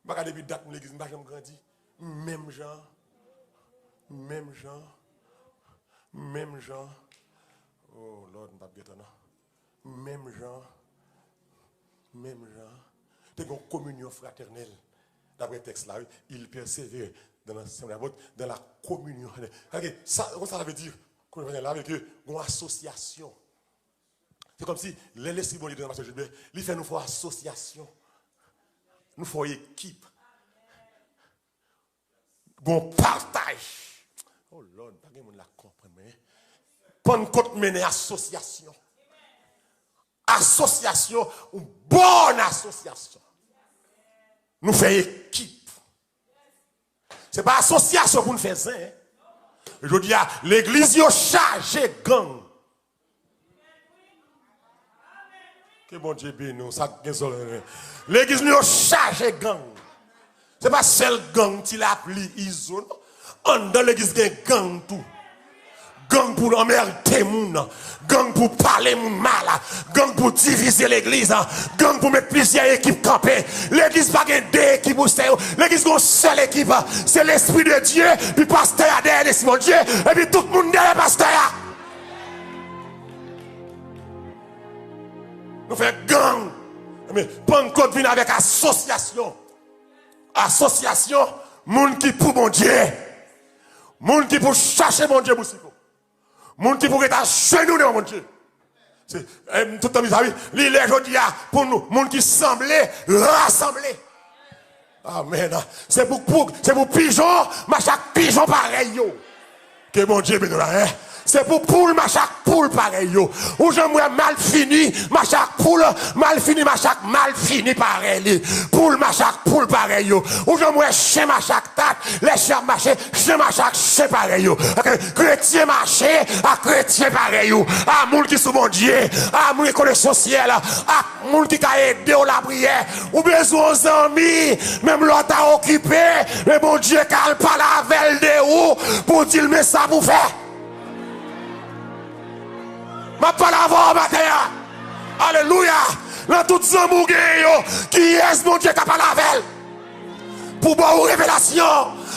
Je ne depuis date l'église, je ne grandir. Même gens. Même gens. Même gens. Oh Lord, je ne sais pas. Même gens. Même gens. C'est une communion fraternelle. D'après le texte là, il persévère dans la communion. Ça veut dire qu'on est là avec une association. C'est comme si l'esprit bon dans la Gilbert, il fait nous faire association. Nous faisons équipe. Bon partage. Oh Lord, pas de monde la comprendre. Pentecôte mène association. Association, une bonne association. Nous faisons équipe. Ce n'est pas association pour nous faire ça. Je dis à l'église, il a chargé gang. Que bon Dieu bénisse nous. L'église, il a chargé gang. Ce n'est pas seul gang qui l'a appelé ISO. Dans l'église, il y a gang tout. Gang pour emmerder moun, gang pour parler moun mal, gang pour diviser l'église, gang pour mettre plusieurs équipes campées. L'église pas gagne 2 équipes pour ça. L'église a une seule équipe, c'est l'esprit de Dieu, puis pasteur derrière Simon Dieu, et puis tout le monde derrière pasteur. Nous faisons gang. Mais Pentecôte vient avec association. Association, moun qui pour mon Dieu. Moun qui pour chercher mon Dieu pour si. Moun qui pour être à genoux de mon Dieu. C'est tout le temps, il est aujourd'hui pour nous, moun qui semblait rassembler. Amen. C'est pour pigeon, mais chaque pigeon pareil yo. Que mon Dieu bénisse là, hein. C'est pour poule, ma chaque poule pareil yo. Ou j'aimerais mal fini, ma chaque poule, mal fini, ma chaque mal fini pareil. Poule, ma chaque poule pareil yo. Ou j'aimerais chien, ma chaque tête, les chiens marcher, chien, ma chaque chien pareil yo. Chrétien marcher, à chrétien pareil yo. À moun qui sous mon Dieu, à moun qui connaît son ciel, à moun qui a aidé au la prière, ou besoin aux amis, même l'autre a occupé, mais mon Dieu, car pas la velle de ou, pour dire mais ça pour faire. Ma parole avant matin. Alléluia. Dans toutes les amours qui est mon Dieu qui a parlé avec. Pour bonne révélation.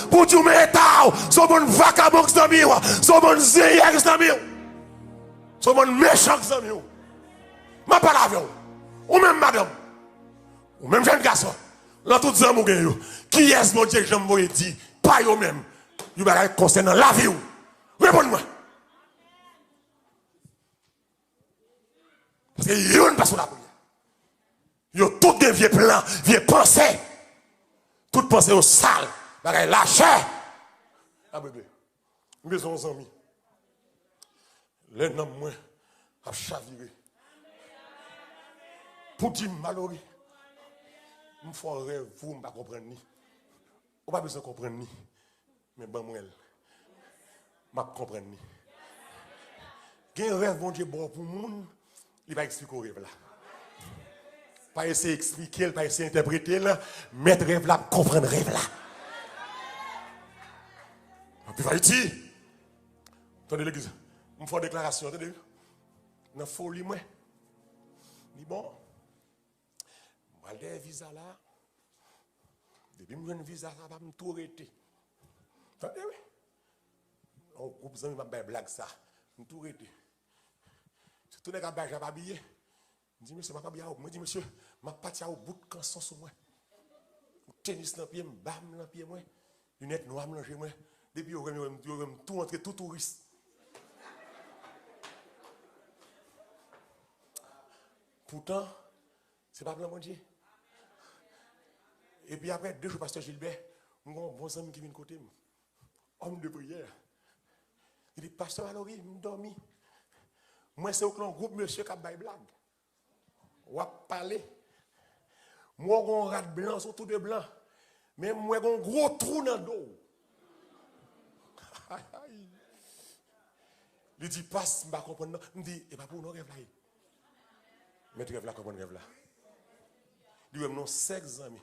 Pour tout métal. Son bon vagabond qui est son bon zéyer qui est son bon méchant qui est ma parole avec ou même madame. Ou même jeune garçon. Dans toutes les amours qui est mon Dieu que j'aime vous dire. Pas eux même. il va concernant la vie. Réponds-moi. Parce que il y a une passe la prière. Il y a tout des vieux plans, vieux pensées. Tout pensée au sale. Bagay lâché. Ah bébé. Mes amis. Les noms moins à chavirer. Pour dire malheureux. Je me fais un rêve, vous ne comprenez pas. Vous n'avez pas besoin de comprendre. Mais bon, moi, je ne comprends pas. Il y a un rêve, bon Dieu, bon pour le monde, il va expliquer le rêve là. Pas essayer d'expliquer, pas essayer d'interpréter, mettre rêve là, comprendre rêve là. Et puis, Haïti, attendez l'église, je me fais une déclaration, attendez, dans la folie, moi, je dis bon, je vais aller visa là, depuis que je vais visa, ça va me tout arrêter. Attendez, oui. On groupe de amis, je vais blague ça, me tout arrêter. Si tout le monde n'a pas habillé, je dis monsieur, je ne vais pas habiller. Je dis monsieur, je vais partir au bout de canson sur moi. Tennis dans le pied, bam dans le pied, lunettes noires dans le pied, depuis que je tout entrer, tout touriste. Pourtant, ce n'est pas blanc, mon Dieu. Et puis après, 2 jours, pasteur Gilbert, mon bon ami qui vient de côté, homme de prière. Il dit, pasteur Valory, je dormi. Moi, c'est au groupe, monsieur, qui a fait blague. On va parler. Moi, j'ai un rat blanc, surtout de blanc. Mais moi, j'ai un gros trou dans le dos. Il dit, passe, je ne comprends pas. Il dit, et pas pour nous rêve là. Mais tu rêves là, comment rêve là? Il dit, non, 6 amis.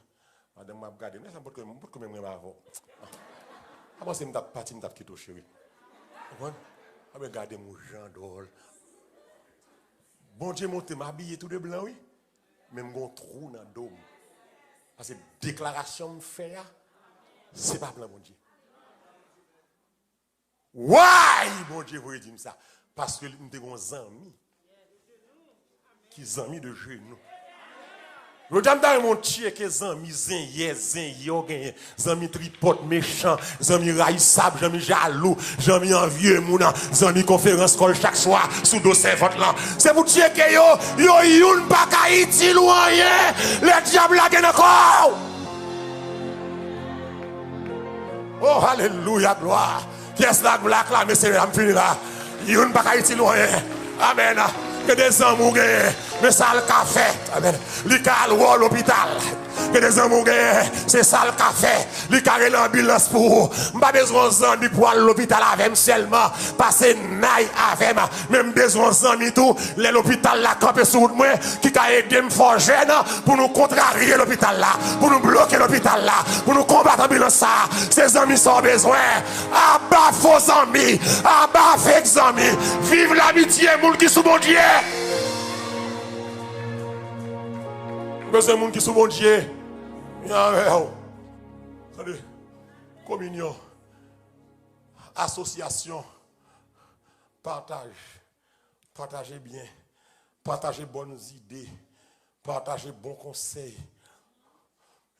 Madame m'a regardé, mais ça ne peut pas même avant. Avant, c'est une partie, une quitté, chérie. Vous comprenez? Regardez mon Jean d'Ol. Bon Dieu, monte m'habiller tout de blanc, oui. Même un trou dans le dos. Parce que déclaration me fait, c'est pas blanc, bon Dieu. Why, bon Dieu, vous dire ça? Parce que nous avons des amis qui sont amis de genoux. Je dis mon Dieu que les amis les amis tripotes méchants, les amis raïssables, les amis jaloux, les amis envieux, les amis conférence call chaque soir sous dossier vote là. C'est pour dire que yo pas Haïti ou rien, les diables la gagnent encore. Oh alléluia gloire. Yes la black là mais c'est la fini là. Yo pas Haïti ou rien. Amen. Que des hommes mais ça le café. Amen. Li ka à l'hôpital. Que des hommes c'est ça le café. Li ka l'ambulance pour. Pas besoin d'amis pour aller à l'hôpital avec seulement passer naï avec même besoin d'amis tout l'hôpital là camper sur moi qui ka aider me forger pour nous contrarier l'hôpital là, pour nous bloquer l'hôpital là, pour nous combattre l'ambulance ça. Ces amis sont besoin. Abat faux amis, abat fake amis. Vive l'amitié moun qui sous mon Dieu. Besoin de gens qui sont bon Dieu. Communion, association, partage, partagez bien, partagez bonnes idées, partagez bons conseils.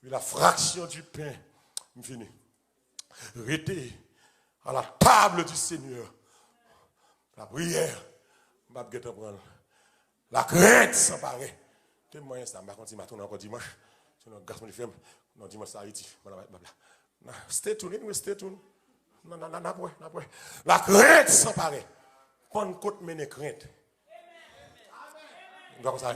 La fraction du pain, fini. Restez à la table du Seigneur. La prière, la crainte s'emparer. Quel moyen ça m'a continué à tourner encore dimanche. C'est un garçon de film. Non, dimanche, c'est Haïti. Stay tuned, oui, stay tuned. Non, la crainte s'emparer. Pentecôte mène crainte. Vous voyez ça, hein?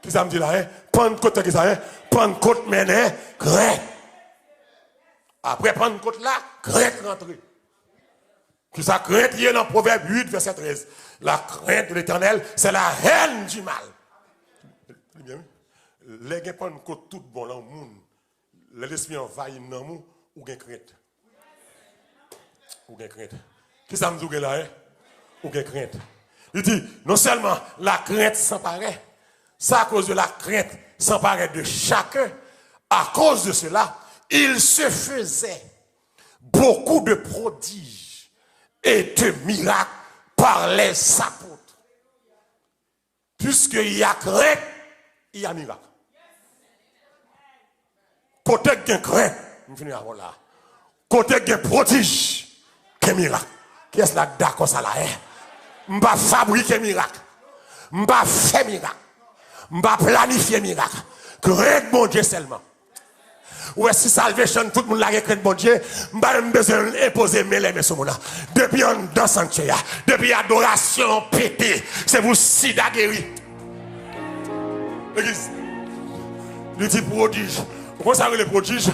Qui ça me dit là, hein? Pentecôte, qui ça, hein? Pentecôte mène crainte. Après Pentecôte là, crainte rentrée. Qui ça, crainte, il y a dans Proverbe 8, verset 13. La crainte de l'Éternel, c'est la haine du mal. Les gens prennent tout bon dans le monde. L'esprit envahit dans le monde ou gen crainte. Ou gen crainte. Qui ça me dit là, hein? Ou gen crainte. Il dit, non seulement la crainte s'emparait, c'est à cause de la crainte s'emparait de chacun. À cause de cela, il se faisait beaucoup de prodiges et de miracles par les apôtres. Puisqu'il y a crainte, il y a miracle. Côté qui craint, je finis avant là. Côté de prodige, que miracle. Qui est-ce là d'accord ça là? Je pas fabriquer miracle. Je pas faire miracle. Je pas planifier miracle. Que bon Dieu seulement. Ou est-ce que salvation, tout le monde l'a récréé bon Dieu, je pas besoin d'imposer mes mains sur mon. Depuis on dans sanctuaire, depuis adoration pété, c'est vous sida guéri. L'église, il dit prodige. Pourquoi ça le prodige?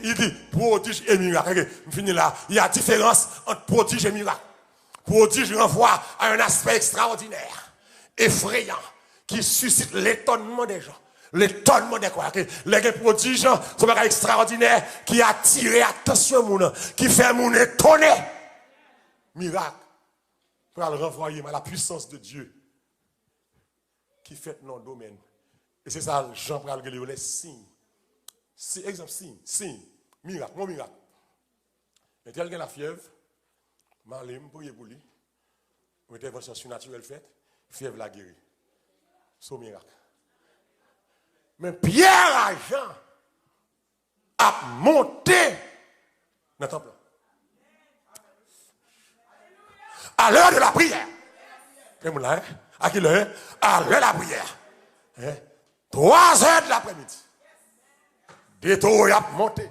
Il dit prodige et miracle. Je finis là. Il y a différence entre prodige et miracle. Prodige renvoie à un aspect extraordinaire, effrayant, qui suscite l'étonnement des gens. L'étonnement des quoi? Les prodiges sont un extraordinaire qui attire l'attention, qui fait mon étonner. Miracle. Pour le renvoyer à la puissance de Dieu qui fait dans le domaine. Et c'est ça, Jean pral les signes. Exemple, signe, miracle, mon miracle. Et tel que la fièvre, Malim, pour y pour lui, une intervention surnaturelle faite, fièvre la guéri. C'est un miracle. Mais Pierre à Jean a monté dans le temple. À l'heure de la prière. À quelle heure? À l'heure de la prière. 3 heures de l'après-midi. Détour a monté.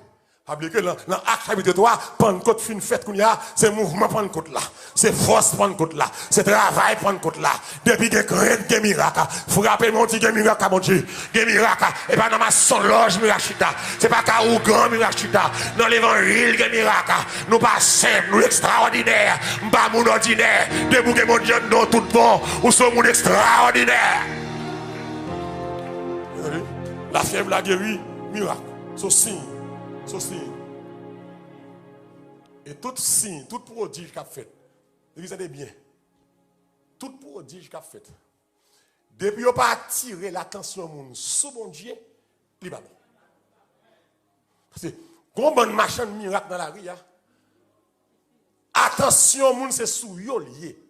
Oubliez que dans l'acte chapitre 3, Pentecôte fin fête qu'on y a, c'est mouvement Pentecôte là, c'est force Pentecôte là, c'est travail Pentecôte là. Depuis que crête des miracles, frapper mon petit miracle à mon Dieu, des miracles, et pas dans ma son loge mirachita, c'est pas qu'à ou grand mirachita, dans l'évangile des miracles, nous pas simples, nous extraordinaires, pas mon ordinaire, debout que mon Dieu non tout bon, ou sommes mon extraordinaire. La fièvre la guéri, miracle, c'est signe. Et tout signe, tout prodige qu'a fait, regardez bien, tout prodige qu'a fait, depuis qu'on pas attiré l'attention moun sous mon Dieu, il va bon. Parce que quand on marche un miracle dans la rue, attention moun c'est sous yo lié.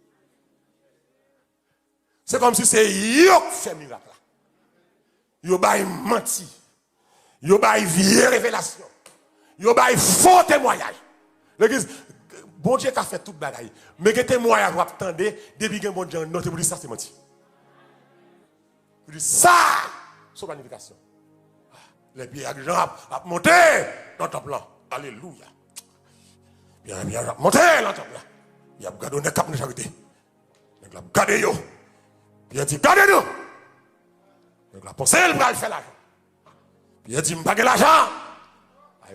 C'est comme si c'est yo qui fait miracle là. Yo ba menti, yo ba vieille révélation. Yo bay faux témoignage. L'église, bon Dieu qui a fait tout bagaille. Mais que témoignage vous attendez, depuis que bon Dieu note pour dire ça c'est menti. Vous dites ça, c'est planification. Les pieds avec Jean a monté dans ton plan. Alléluia. Bien, monté dans ton plan. Il a gardé le cap de charité. Il a gardé yo. Il a dit gardez-nous. Il a pensé le bras, il fait l'argent. Il a dit m'pas l'argent.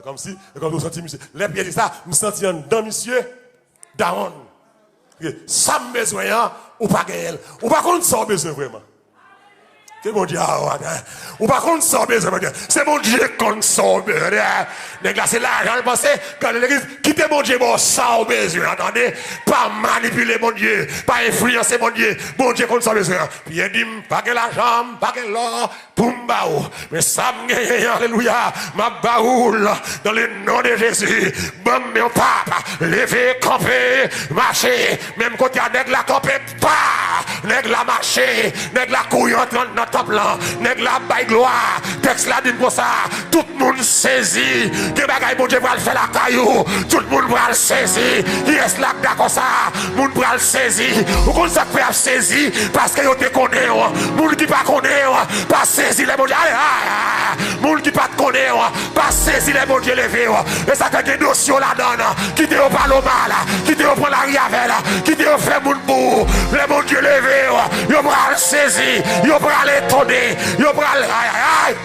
Comme si, comme vous sentez, monsieur, les pieds de ça, vous sentez dans monsieur, Daron. Ça me besoin, ou pas qu'elle. Ou pas qu'on soit besoin vraiment. C'est mon Dieu, ou pas qu'on soit besoin. C'est mon Dieu qu'on soit besoin. C'est l'argent, je pensais, quand l'église, quittez mon Dieu, bon, sans besoin, attendez, pas manipuler mon Dieu, pas influencer mon Dieu, bon Dieu qu'on soit besoin. Puis il dit, pas que l'argent, pas que l'or, Pumbao, mais ça me gagne, alléluia, ma baoule, dans le nom de Jésus, bon, mon papa, levez, camper, marcher, même quand il y a nègre la camper, pas, nègre la marcher, nègre la couillante dans notre temple, nègre la baille gloire, texte la dit comme ça, tout le monde saisit, que bagaille bon Dieu va le faire la caillou, tout le monde va le saisir, qui est là d'accord ça, monde va le saisir, ou qu'on ça peut saisir, parce que vous te connaissez, monde qui pas connaît, pas saisir les bon Dieu, monde qui pas te connaît, pas saisir les bon Dieu levé, et ça fait des notions là-dedans, qui te parle au mal, qui te prend la riavelle, qui te fait mon bout, les bon Dieu levé, ils vont le saisir, ils vont l'étonner, ils vont aïe.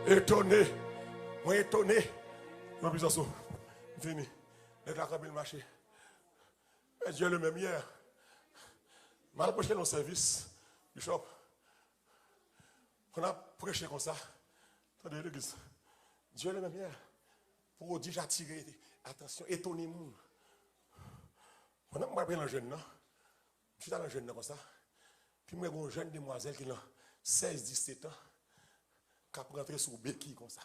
Étonné, moi étonné, ma puissance, fini, les gars le marché. Dieu le même hier. Mal prêché dans le service, Bishop. On a prêché comme ça. Attendez l'église. Dieu le même hier. Pour dire j'attire attention, étonner moun. On a pris un jeune, non? Je suis dans un jeune comme ça. Puis moi, j'ai une jeune demoiselle qui a 16-17 ans. Qui a rentré sur le béquille comme ça.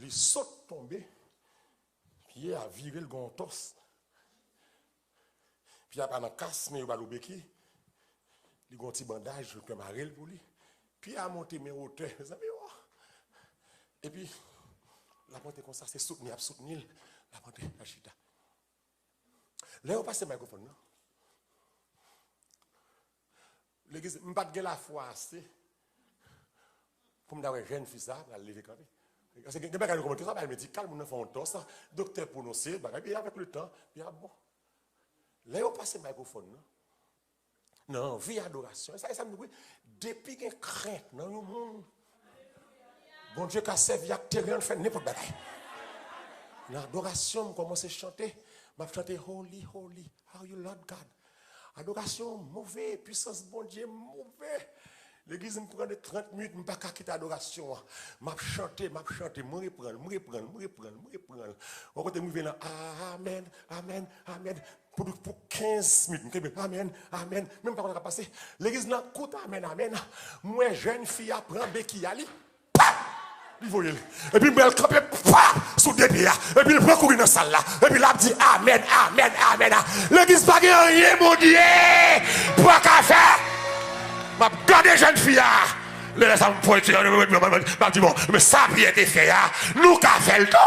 Il saute tombé. Puis il a viré le gontos. Puis il a pas de casse, mais il a le béquille. Il a un petit bandage, je peux marrer pour lui. Puis il a monté mes hauteurs, mes amis. Et puis, la montée comme ça, c'est soutenu, la montée, la chita. Là, on passe le microphone, non? L'église, je ne pas de la foi assez pour me dire que jeune fille ça, pour lever quand même. Parce que quelqu'un qui a ça, me dit, calme, on fait un toss, docteur prononcé, puis avec le temps, puis bon. Là, on passe le microphone, non? Non, vie adoration. Ça me dit, depuis qu'il y a crainte, non, bon Dieu, qui a servi à terrain, fait n'importe quoi. L'adoration, commence à chanter. Je chante Holy, Holy, are you Lord God? Adoration, mauvais, puissance, bon Dieu, mauvais. L'église me prend 30 minutes, je ne peux pas quitter l'adoration. Je chante, je reprends. On côté, je viens là, Amen, Amen, Amen. Pour 15 minutes, Amen, Amen. Même pas qu'on a passé. L'église n'a coûte Amen, Amen. Moi, jeune fille, apprend Bekiali. Et puis, il campe sous des pieds. Et puis, il prend courir dans la salle là. Et puis, il a dit Amen, Amen, Amen. L'église n'a pas rien, mon Dieu. Pas qu'à faire. Je regarde les jeunes filles. Les gens me disent, bon, mais ça a été fait. Nous qu'à fait le temps.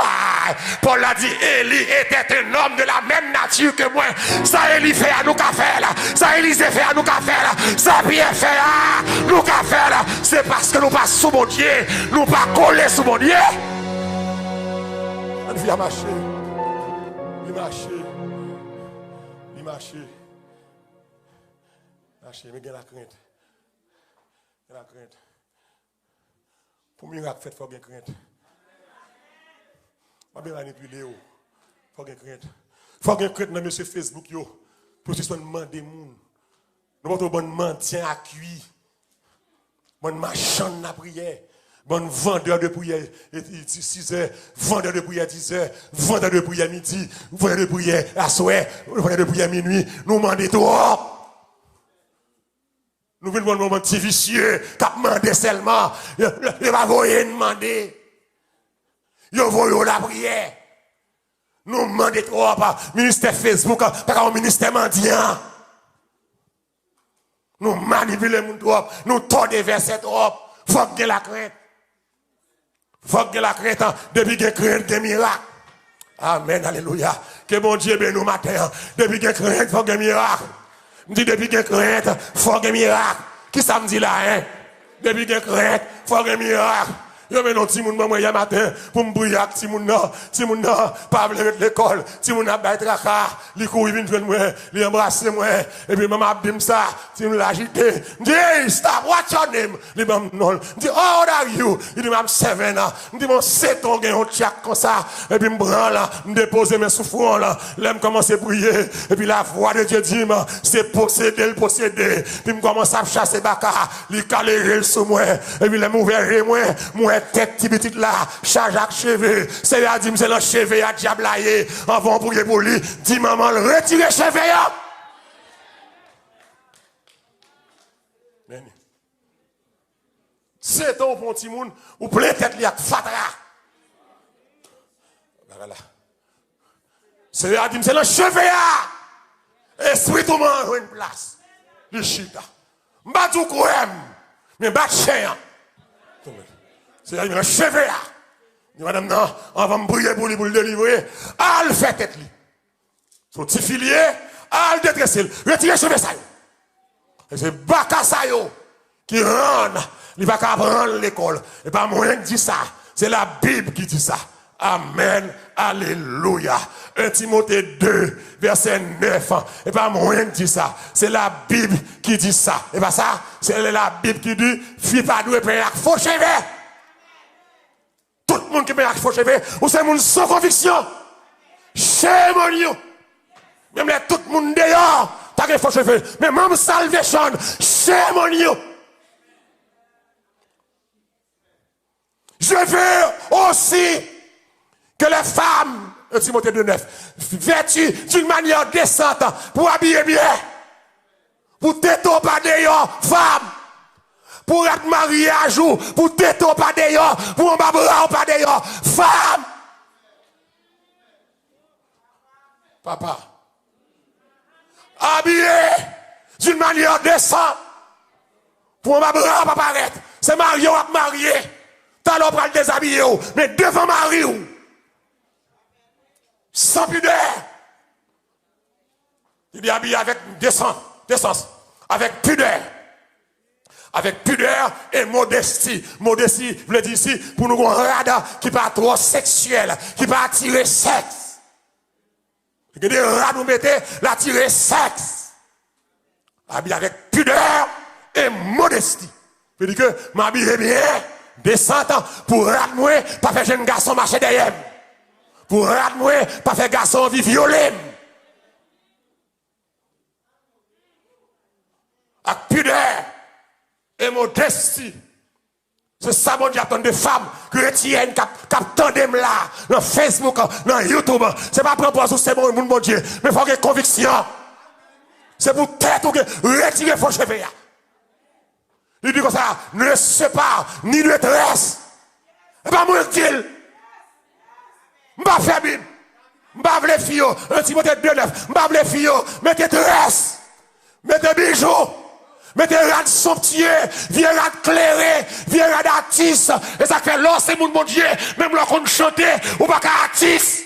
Paul a dit, Élie était un homme de la même nature que moi. Ça Élie fait à nous qu'à faire. Ça Élisée fait à nous qu'à faire. Ça Pierre fait à nous qu'à faire. C'est parce que nous pas sous mon Dieu. Nous pas collés sous mon Dieu. On vient marcher. Il marche. Marcher, mais il y a la crainte. La crainte. Pour miracle fait, il faut avoir crainte. Je ne vais pas manipuler. Il faut avoir crainte. Il faut avoir crainte dans monsieur Facebook. Pour que ce soit demander moun. Nous avons bon maintien à cuire. Bon marchand de la prière. Bon vendeur de prière 6 heures. Vendeur de prière 10 heures. Vendeur de prière midi. Vendeur de prière à soir. Vendeur de prière minuit. Nous demandons trop. Nous venons voir un moment petit vicieux, qui a demandé seulement. Il va voyer demander. Il va voyer la prière. Nous demandons trop par ministère Facebook, par un ministère mendiant. Nous manipulons trop, nous tordons versets trop. Faut que la crainte. Faut que la crainte, depuis que la crainte, des miracles. Amen, alléluia. Que bon Dieu bénisse nous matin. Depuis que la crainte, faut que miracle. Je dis depuis que crainte, il faut un miracle. Qui ça me dit là, hein? Depuis que crainte, il faut un miracle. Je vais non petit monde hier matin pour me briller avec petit monde pas aller l'école, petit monde a battu traka, il courir vinn moi, il embrasser moi et puis maman dit ça, petit monde l'agiter. Dit stop, what's your name? Il me non. Dit how old are you? Il dit I'm 7 ans. Il dit mon 7 ans gagne un tchak comme ça et puis me prend là, me déposer mes souffrants là, l'aime commencer à prier et puis la voix de Dieu dit c'est posséder le posséder. Puis me commence à chasser baka, il caler sur moi et puis il m'ouvrir moi tête petite là, charge à cheveux. C'est à dire, c'est le cheveux à diablayer. Avant pour lui, dit maman, retirez cheveux. C'est ton bon petit monde, ou plein tête li ak fatra. Voilà. C'est à dire, c'est le cheveux. Esprit tout monde une place. Le chita. M'batou kouem, mais bat chien. C'est un cheveu là. Madame, non, on va me brûler pour le délivrer. Al fait tête li. Son petit filier, al détresser. Retirez cheveux ça. Et c'est Baka yo qui rend. Il va pas prendre l'école. Et pas moi qui dit ça. C'est la Bible qui dit ça. Amen. Alléluia. 1 Timothée 2, verset 9. Et pas moi qui dit ça. C'est la Bible qui dit ça. Et pas ça. C'est la Bible qui dit, fille pas doué payer faux cheveux. Tout le monde qui met un faux cheveux, ou c'est monde sans conviction. Shame on you. Même tout le monde dehors, t'as des faux cheveux. Mais même salvation, shame on you. Je veux aussi que les femmes, Timothée 2,9, vêtues d'une manière décente pour habiller bien. Pour t'étendre pas dehors, femme. Pour être marié à jour, pour t'étendre pas dehors, pour m'abra pas dehors, femme. Papa, habillé d'une manière décente Pour un bras pas paraître. C'est Mario à marier. T'as l'on pral déshabiller, mais devant Mario. Sans pudeur. Il est habillé avec décence, avec pudeur. Avec pudeur et modestie. Modestie, je le dis ici, pour nous un radar qui pas trop sexuel, qui pas attirer sexe. Il y a des rats nous mettez l'attirer sexe. Habillé avec pudeur et modestie. Je dis que m'habiller bien, descendre pour radouer, pas faire jeune garçon marcher derrière. Pour radouer, pas faire garçon vivre violé. Avec pudeur et modestie. C'est ça, mon Dieu, attend des femmes chrétiennes qui attendent là, dans Facebook, dans YouTube. C'est pas pour prendre c'est mon Dieu, mais il faut qu'il y ait conviction. C'est pour tête ou que retirer vos cheveux. Il dit comme ça, ne sépare ni de tresse. Et pas moi qu'il. Je ne vais pas faire Bible. Je ne vais pas les filles. Un petit peu de 2-9. Je ne vais pas les filles. Mettez tresse. Mettez bijoux. Mettez rad somptueux, viens rad clairé, viens rad artiste. Et ça fait l'or, c'est mon Dieu. Même lorsqu'on chante, ou pas qu'à artiste.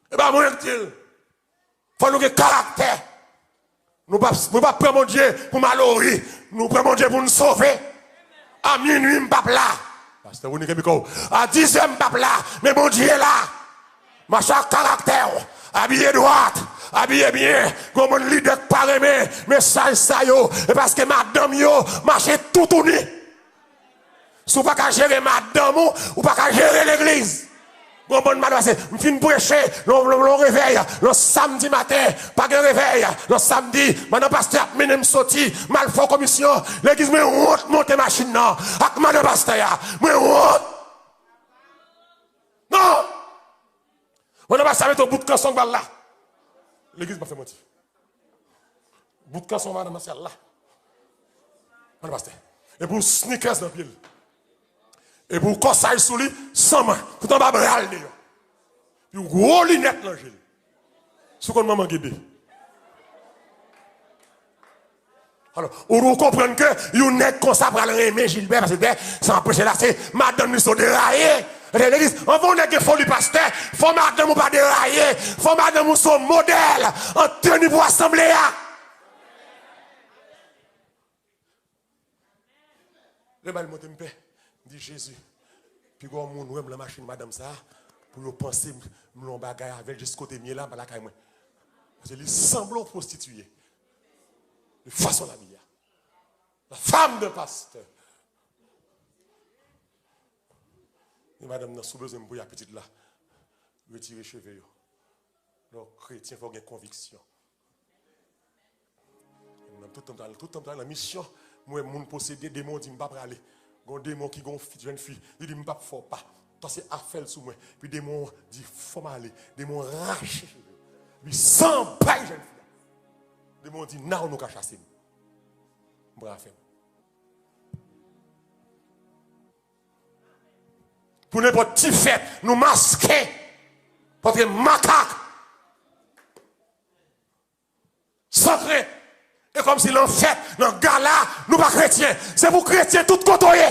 Et bien, moi, il faut nous avoir caractère. Nous ne pas prendre mon Dieu pour malheurer. Nous prenons mon Dieu pour nous sauver. À minuit, je ne suis pas là. À 10h, je ne suis pas là. Mais mon Dieu est là. Machin caractère. Habillé droite, habillé bien, comme un leader paremé, mais ça yo, et parce que madame yo, marche tout tourné. Si vous ne pouvez pas gérer madame ou pas gérer l'église. Bon, madame, c'est, je finis prêcher, le réveil, le samedi matin, pas de réveil, le samedi, madame pasteur, je sorti, mal fort commission, l'église me honte, monter machine, non, avec madame pasteur, me honte. Non! On n'a pas savé au bout de canson là. L'église m'a fait mentir. Bout de canson, madame, c'est là. On n'a pas savé. Et pour sneakers dans le pied. Et pour corsaille sous lui, sans main. Tout en bas, bral. Puis gros lunettes dans le gel. Ce qu'on m'a guidé. Alors, vous comprenez que vous n'êtes comme ça pour aller aimer Gilbert, parce que ça empêche là, c'est madame nous sont déraillés. L'église, on va que faut le pasteur, faut madame ou pas dérailler, faut madame ou son modèle, en tenue pour assembler. Le mal monte me paix, dit Jésus. Puis quand on ouvre la machine madame ça, pour penser mon bagage avec jusqu'au côté mieux là, par la caille moi. Parce que les semblants prostitués. De façon la vie. La femme de pasteur. Et madame n'a pas besoin de la petite là. Retirer les cheveux. Donc, chrétien, il faut avoir conviction. Tout le temps dans la mission, moi, je possède des démons, je ne dis pas aller. Il y a des démons qui ont une jeune fille, il dit, je ne faut pas. Toi, c'est affaire sous moi. Puis des démons disent, il faut m'aller. Des démons rachent. Puis sans bail, jeune fille. Des démons disent, non, nous allons chasser. Bravo. Pour n'importe qui fête, nous masquer. Parce que macaque. Sacré. Et comme si l'on fête, dans le gala, nous pas chrétiens. C'est pour chrétiens tout côtoyer.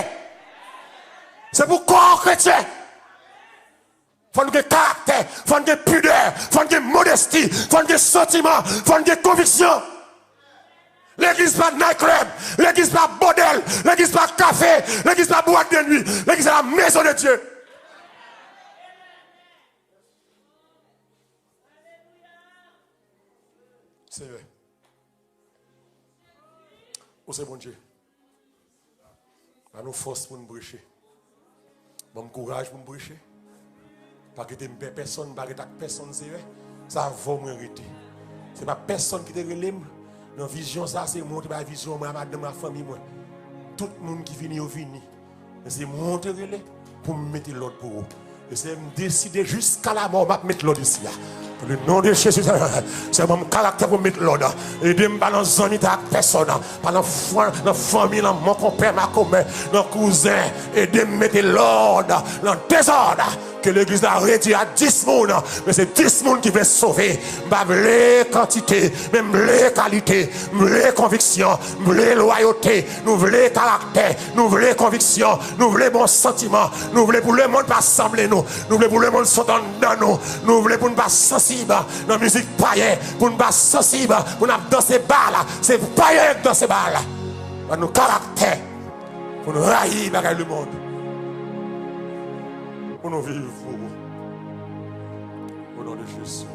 C'est pour corps chrétien. Il faut que caractère, il faut que pudeur, il faut que modestie, il faut que sentiment, il faut que conviction. L'église pas nightclub, l'église pas bordel, l'église pas café, l'église pas boîte de nuit, l'église est la maison de Dieu. C'est vrai. Oh, c'est bon Dieu. Nous force pour nous brûcher. Bon courage pour nous brûcher. Pas que personne, pas que personne, c'est vrai. Ça va m'arrêter. Ce n'est pas personne qui te relève. Dans la vision, ça, c'est monter ma vision, de ma famille. Moi. Tout le monde qui vient, vient. C'est monter relais pour me mettre l'autre pour vous. Et c'est me décider jusqu'à la mort, de mettre l'autre ici. Le nom de Jésus, c'est mon caractère pour mettre l'ordre. Et de me balancer dans une personne, dans la famille, dans mon compère, ma commère, dans le cousin, et de me mettre l'ordre, dans le désordre. que l'église a réduit à 10 personnes, mais c'est 10 personnes qui veulent sauver. Pas les quantités, même les qualités, les convictions, les loyautés, nous voulons caractère, nous voulons conviction, nous voulons bon sentiment, nous voulons pour le monde pas sembler nous voulons pour le monde sont dans nous voulons pour ne pas sensible dans la musique païenne, pour ne pas sensible, pour ne pas danser balle, c'est païen dans ces balles. Dans nos caractères, pour nous railler dans le monde, pour nous vivre au nom de Jésus.